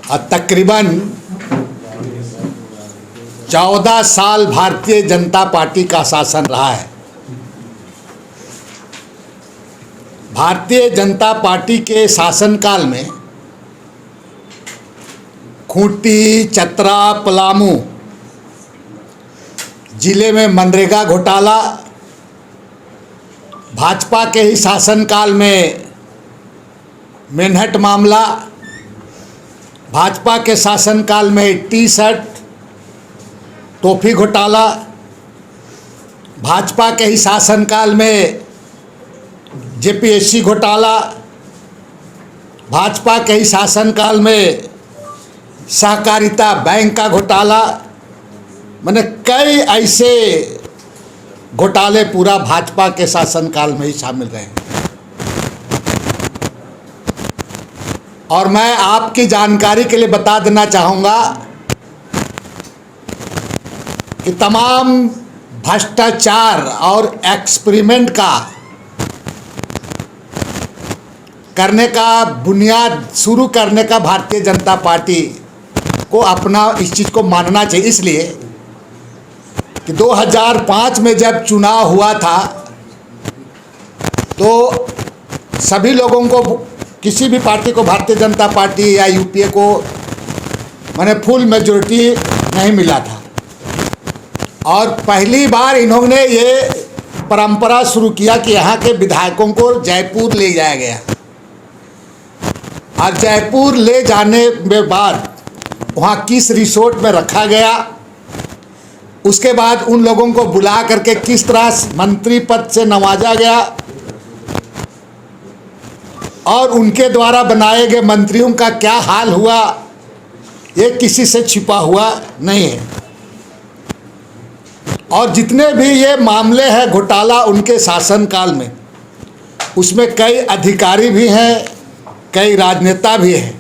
तकरीबन 14 साल भारतीय जनता पार्टी का शासन रहा है। भारतीय जनता पार्टी के शासनकाल में खूंटी, चतरा, पलामू जिले में मनरेगा घोटाला, भाजपा के ही शासनकाल में मेनहट मामला, भाजपा के शासनकाल में टी शर्ट टोपी घोटाला, भाजपा के ही शासनकाल में जेपीएससी घोटाला, भाजपा के ही शासनकाल में सहकारिता बैंक का घोटाला, मैंने कई ऐसे घोटाले पूरा भाजपा के शासनकाल में ही शामिल रहे हैं। और मैं आपकी जानकारी के लिए बता देना चाहूँगा कि तमाम भ्रष्टाचार और एक्सपेरिमेंट का करने का बुनियाद शुरू करने का भारतीय जनता पार्टी को अपना इस चीज़ को मानना चाहिए। इसलिए कि 2005 में जब चुनाव हुआ था तो सभी लोगों को, किसी भी पार्टी को, भारतीय जनता पार्टी या यूपीए को माने फुल मेजॉरिटी नहीं मिला था। और पहली बार इन्होंने ये परंपरा शुरू किया कि यहाँ के विधायकों को जयपुर ले जाया गया। और जयपुर ले जाने के बाद वहाँ किस रिसोर्ट में रखा गया, उसके बाद उन लोगों को बुला करके किस तरह मंत्री पद से नवाजा गया और उनके द्वारा बनाए गए मंत्रियों का क्या हाल हुआ, ये किसी से छिपा हुआ नहीं है। और जितने भी ये मामले हैं घोटाला उनके शासनकाल में, उसमें कई अधिकारी भी हैं, कई राजनेता भी हैं।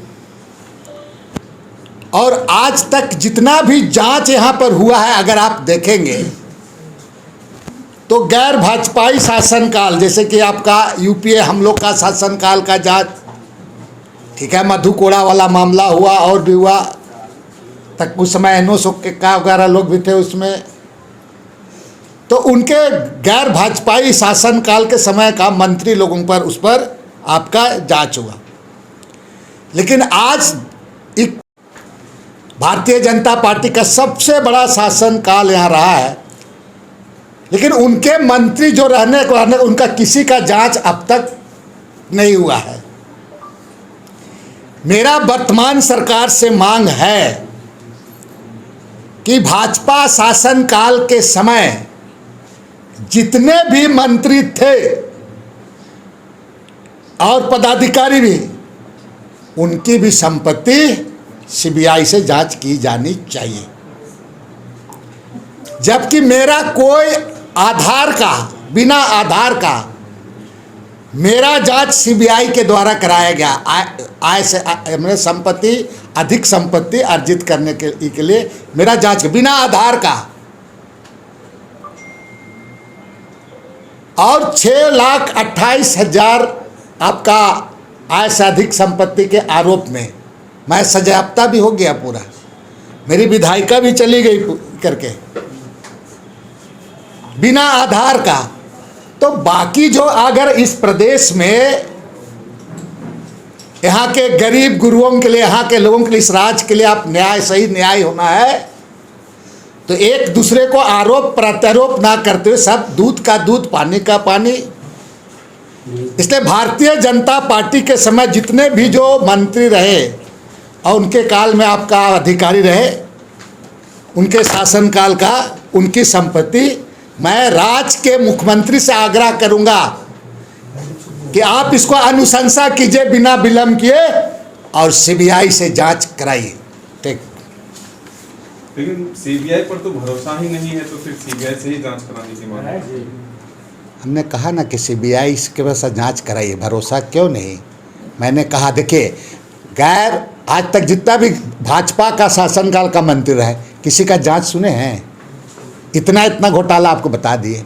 और आज तक जितना भी जांच यहाँ पर हुआ है, अगर आप देखेंगे तो गैर भाजपाई शासनकाल, जैसे कि आपका यूपीए हम लोग का शासनकाल का जांच, ठीक है, मधु कोड़ा वाला मामला हुआ और भी हुआ, तक उस समय एनओ का वगैरह लोग भी थे उसमें। तो उनके गैर भाजपाई शासनकाल के समय का मंत्री लोगों पर, उस पर आपका जांच हुआ। लेकिन आज एक भारतीय जनता पार्टी का सबसे बड़ा शासनकाल यहाँ रहा है, लेकिन उनके मंत्री जो रहने उनका किसी का जांच अब तक नहीं हुआ है। मेरा वर्तमान सरकार से मांग है कि भाजपा शासनकाल के समय जितने भी मंत्री थे और पदाधिकारी भी, उनकी भी संपत्ति सीबीआई से जांच की जानी चाहिए। जबकि मेरा कोई आधार का, बिना आधार का मेरा जांच सीबीआई के द्वारा कराया गया। आय से मेरे संपत्ति, अधिक संपत्ति अर्जित करने के लिए मेरा जांच बिना आधार का, और 6,28,000 आपका आय से अधिक संपत्ति के आरोप में मैं सजायाफ्ता भी हो गया पूरा, मेरी विधायिका भी चली गई करके बिना आधार का। तो बाकी जो अगर इस प्रदेश में यहाँ के गरीब गुरुओं के लिए, यहाँ के लोगों के लिए, इस राज्य के लिए आप न्याय, सही न्याय होना है, तो एक दूसरे को आरोप प्रत्यारोप ना करते हुए सब दूध का दूध, पानी का पानी। इसलिए भारतीय जनता पार्टी के समय जितने भी जो मंत्री रहे और उनके काल में आपका अधिकारी रहे, उनके शासनकाल का उनकी संपत्ति, मैं राज्य के मुख्यमंत्री से आग्रह करूंगा कि आप इसको अनुशंसा कीजिए बिना विलंब किए और सीबीआई से जांच कराइए। ठीक, लेकिन सीबीआई पर तो भरोसा ही नहीं है, तो फिर सीबीआई से ही जांच कराने की मांग है। हमने कहा ना कि सीबीआई के वजह से जांच कराइए, भरोसा क्यों नहीं। मैंने कहा देखिए, गैर आज तक जितना भी भाजपा का शासनकाल का मंत्री रहे, किसी का जांच सुने हैं? इतना घोटाला आपको बता दिए।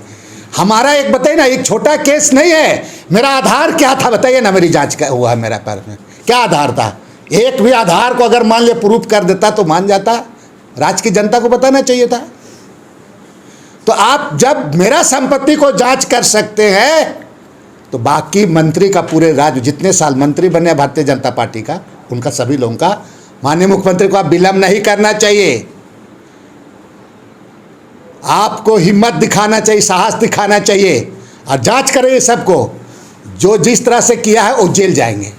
हमारा एक बताइए ना, एक छोटा केस नहीं है। मेरा आधार क्या था बताइए ना, मेरी जांच का हुआ है मेरा पर में क्या आधार था, एक भी आधार को अगर मान ले प्रूफ कर देता तो मान जाता, राज्य की जनता को बताना चाहिए था। तो आप जब मेरा संपत्ति को जांच कर सकते हैं तो बाकी मंत्री का पूरे राज्य जितने साल मंत्री बने भारतीय जनता पार्टी का, उनका सभी लोगों का, माननीय मुख्यमंत्री को आप विलंब नहीं करना चाहिए। आपको हिम्मत दिखाना चाहिए, साहस दिखाना चाहिए और जांच करें ये सबको। जो जिस तरह से किया है वो जेल जाएंगे।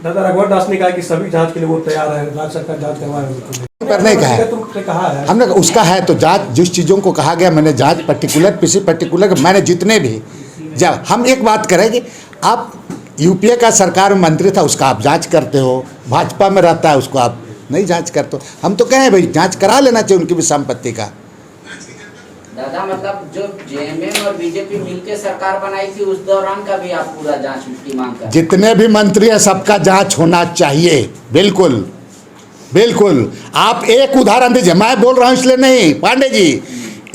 दादा रघुवर दास ने कहा कि सभी जांच के लिए वो तैयार है, राज्य सरकार जांच करवा रही है। पर नहीं कहा है हमने, उसका है तो जांच, जिस चीज़ों को कहा गया मैंने जांच पर्टिकुलर किसी पर्टिकुलर मैंने जितने भी, जब हम एक बात करेंगे, आप यूपीए का सरकार में मंत्री था उसका आप जांच करते हो, भाजपा में रहता है उसको आप नहीं जांच करते हो। हम तो कहें भाई जांच करा लेना चाहिए उनकी भी संपत्ति का। दादा मतलब जो जेएमएम और बीजेपी मिलकर सरकार बनाई थी उस दौरान का भी आप पूरा जांच की मांग कर, जितने भी मंत्री हैं सबका जांच होना चाहिए। बिल्कुल बिल्कुल। आप एक उदाहरण दीजिए, मैं बोल रहा हूं इसलिए नहीं, पांडे जी,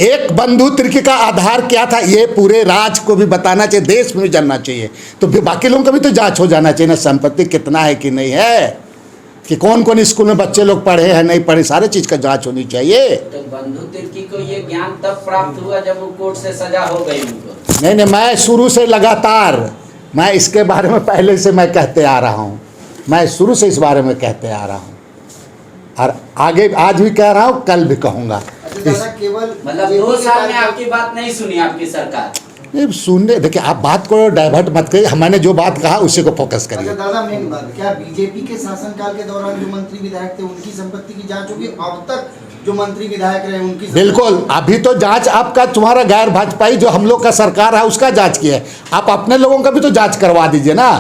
एक बंधु तिर्की का आधार क्या था ये पूरे राज्य को भी बताना चाहिए, देश में भी जानना चाहिए। तो फिर बाकी लोगों का भी तो जांच हो जाना चाहिए ना, संपत्ति कितना है कि नहीं है, कि कौन कौन स्कूल में बच्चे लोग पढ़े हैं नहीं पढ़े, सारे चीज का जांच होनी चाहिए। तो बंधु तिर्की को ये ज्ञान तब प्राप्त हुआ जब वो कोर्ट से सजा हो गई उनको। नहीं, मैं शुरू से लगातार मैं इसके बारे में पहले से मैं कहते आ रहा हूँ, मैं शुरू से इस बारे में कहते आ रहा हूँ और आगे आज भी कह रहा हूँ, कल भी कहूँगा। केवल मतलब 2 साल में आपकी बात नहीं सुनी आपकी सरकार। नहीं सुनने, देखिए आप बात को डाइवर्ट मत करिए, मैंने जो बात कहा उसी को फोकस करिए। अच्छा दादा, मेन बात, क्या बीजेपी के शासनकाल के दौरान जो मंत्री विधायक थे उनकी संपत्ति की जांच होगी? अब तक जो मंत्री विधायक रहे उनकी बिल्कुल, अभी तो जांच आपका तुम्हारा गैर भाजपाई जो हम लोग का सरकार है उसका जांच किया है, आप अपने लोगों का भी तो जांच करवा दीजिए ना।